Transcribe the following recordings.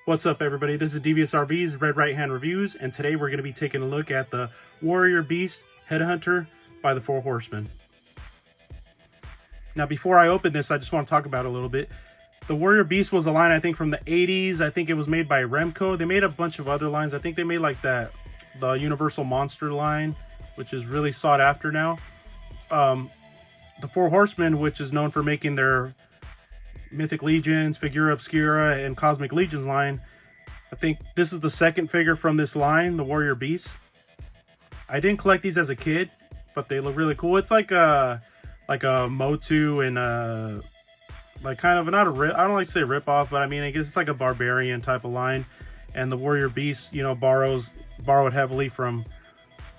What's up, everybody? This is Devious RV's Red Right Hand Reviews, and today we're going to be taking a look at the Warrior Beast Headhunter by the Four Horsemen. Now, before I open this, I just want to talk about it a little bit. The Warrior Beast was a line, I think, from the 80s. I think it was made by Remco. They made a bunch of other lines. I think they made like the Universal Monster line, which is really sought after now. The Four Horsemen, which is known for making their Mythic Legions, Figura Obscura, and Cosmic Legions line. I think this is the second figure from this line, the Warrior Beast. I didn't collect these as a kid, but they look really cool. It's like a Motu and like kind of not a rip. I don't like to say rip off, but I mean I guess it's like a barbarian type of line. And the Warrior Beast, you know, borrowed heavily from,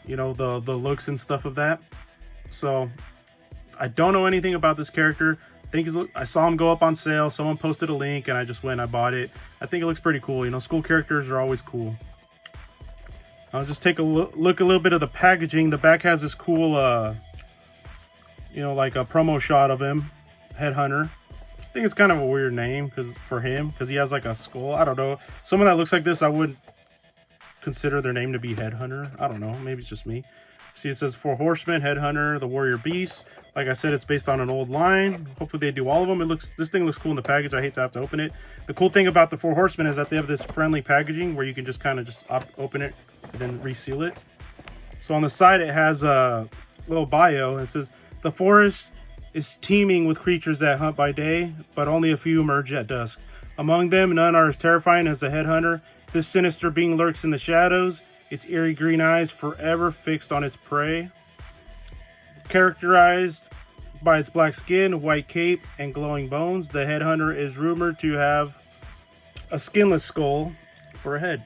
you know, the looks and stuff of that. So I don't know anything about this character. I saw him go up on sale. Someone posted a link and I just went and I bought it. I think it looks pretty cool. You know, school characters are always cool. I'll just take a look a little bit of the packaging. The back has this cool, you know, like a promo shot of him, Headhunter. I think it's kind of a weird name for him because he has like a skull. I don't know. Someone that looks like this, I wouldn't consider their name to be Headhunter. I don't know. Maybe it's just me. See, it says Four Horsemen, Headhunter, the Warrior Beast. Like I said, it's based on an old line. Hopefully they do all of them. This thing looks cool in the package. I hate to have to open it. The cool thing about the Four Horsemen is that they have this friendly packaging where you can just kind of just open it and then reseal it. So on the side, it has a little bio. It says, the forest is teeming with creatures that hunt by day, but only a few emerge at dusk. Among them, none are as terrifying as the Headhunter. This sinister being lurks in the shadows, its eerie green eyes forever fixed on its prey. Characterized by its black skin, white cape, and glowing bones, the Headhunter is rumored to have a skinless skull for a head.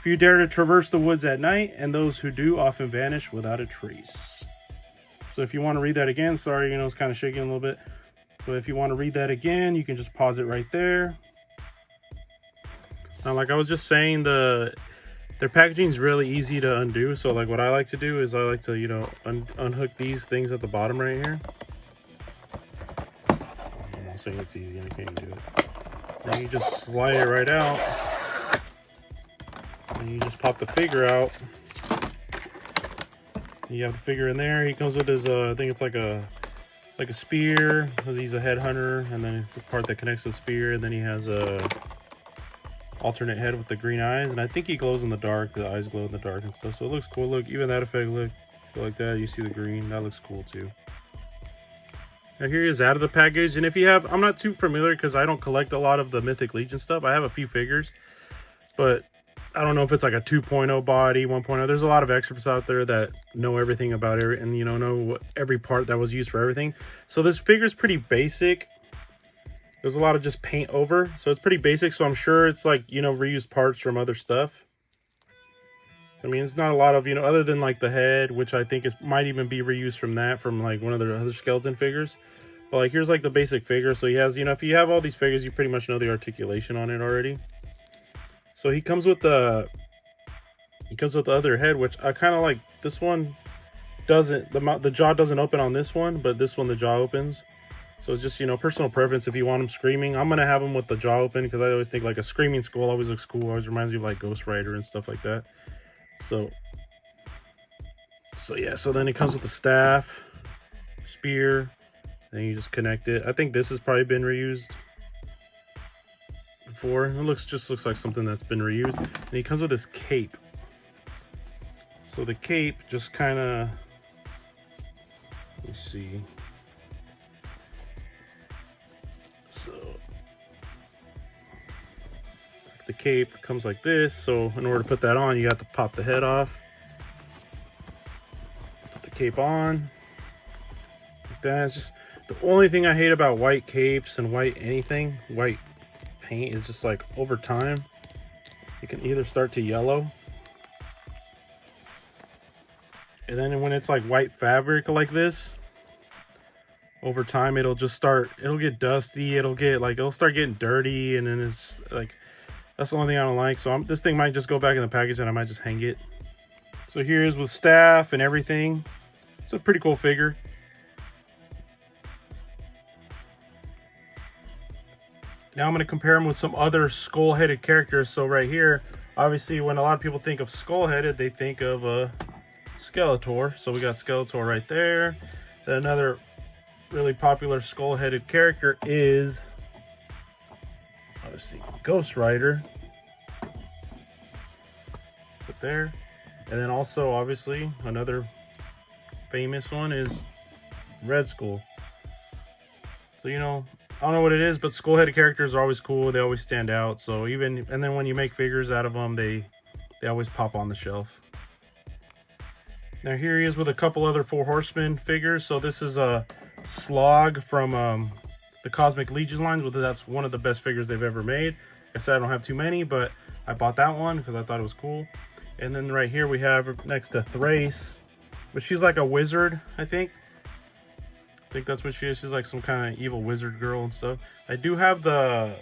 Few dare to traverse the woods at night, and those who do often vanish without a trace. So if you want to read that again, sorry, you know, it's kind of shaking a little bit. But if you want to read that again, you can just pause it right there. Now, like I was just saying, their packaging is really easy to undo. So like what I like to do is I like to, you know, unhook these things at the bottom right here. I'm not saying it's easy, I can't do it. Then you just slide it right out. And you just pop the figure out. You have the figure in there. He comes with his, I think it's like a spear, because he's a Headhunter, and then the part that connects the spear, and then he has a alternate head with the green eyes, and I think he glows in the dark. The eyes glow in the dark and stuff, so it looks cool. Look, even that effect, look like that. You see the green, that looks cool too. Now here he is out of the package, and if you have, I'm not too familiar because I don't collect a lot of the Mythic Legion stuff. I have a few figures, but I don't know if it's like a 2.0 body, 1.0. There's a lot of experts out there that know everything about it and, you know every part that was used for everything. So this figure is pretty basic. There's a lot of just paint over, so it's pretty basic. So I'm sure it's like, you know, reused parts from other stuff. I mean, it's not a lot of, you know, other than like the head, which I think might even be reused from like one of their other skeleton figures. But like here's like the basic figure. So he has, you know, if you have all these figures, you pretty much know the articulation on it already. So he comes with the other head, which I kind of like. This one doesn't, the jaw doesn't open on this one, but this one the jaw opens. So it's just, you know, personal preference. If you want him screaming, I'm gonna have him with the jaw open because I always think like a screaming skull always looks cool. Always reminds me of like Ghost Rider and stuff like that. So yeah. So then it comes with the staff, spear, and you just connect it. I think this has probably been reused before. It just looks like something that's been reused. And he comes with this cape. So the cape just kind of, let me see. So the cape comes like this. So in order to put that on, you have to pop the head off. Put the cape on. Like that. It's just the only thing I hate about white capes and white paint is just like over time it can either start to yellow, and then when it's like white fabric like this, over time it'll get dusty, it'll start getting dirty, and then it's just, like, that's the only thing I don't like. So this thing might just go back in the package and I might just hang it. So here is with staff and everything. It's a pretty cool figure. Now I'm going to compare them with some other skull-headed characters. So right here, obviously when a lot of people think of skull-headed, they think of Skeletor. So we got Skeletor right there. Then another really popular skull-headed character is, let's see, Ghost Rider. Put there. And then also, obviously, another famous one is Red Skull. So, you know, I don't know what it is, but skull-headed characters are always cool. They always stand out. So even, and then when you make figures out of them, they always pop on the shelf. Now here he is with a couple other Four Horsemen figures. So this is a Slog from the Cosmic Legion lines. That's one of the best figures they've ever made. Like I said, I don't have too many, but I bought that one because I thought it was cool. And then right here we have next to Thrace, but she's like a wizard, I think. I think that's what she is. She's like some kind of evil wizard girl and stuff. I do have the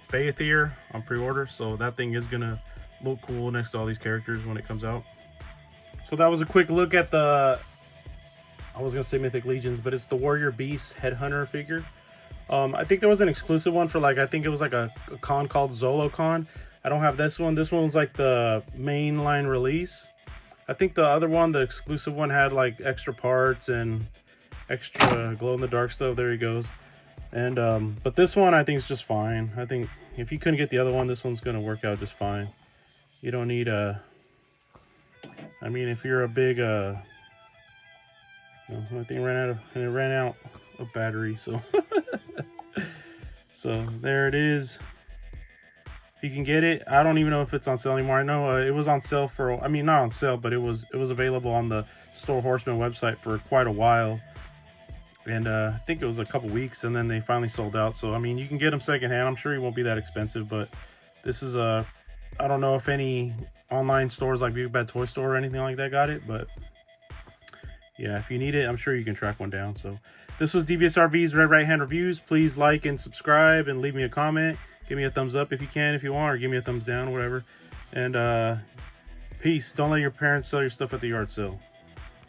Baethier on pre-order, so that thing is gonna look cool next to all these characters when it comes out. So that was a quick look at the, I was gonna say Mythic Legions, but it's the Warrior Beast Headhunter figure. I think there was an exclusive one for like, I think it was like a con called ZoloCon. I don't have this one. This one was like the mainline release. I think the other one, the exclusive one, had like extra parts and extra glow-in-the-dark stuff. There he goes. And but this one I think is just fine. I think if you couldn't get the other one, this one's gonna work out just fine. You don't need a, I mean, if you're a big I think it ran out of battery, so so there it is. You can get it. I don't even know if it's on sale anymore. I know it was on sale for, I mean, not on sale, but it was available on the Store Horseman website for quite a while. And I think it was a couple weeks, and then they finally sold out. So, I mean, you can get them secondhand. I'm sure it won't be that expensive, but this is I don't know if any online stores like Big Bad Toy Store or anything like that got it, but yeah, if you need it, I'm sure you can track one down. So this was DVSRV's Red Right Hand Reviews. Please like and subscribe and leave me a comment. Give me a thumbs up if you can, if you want, or give me a thumbs down, whatever. And peace. Don't let your parents sell your stuff at the yard sale.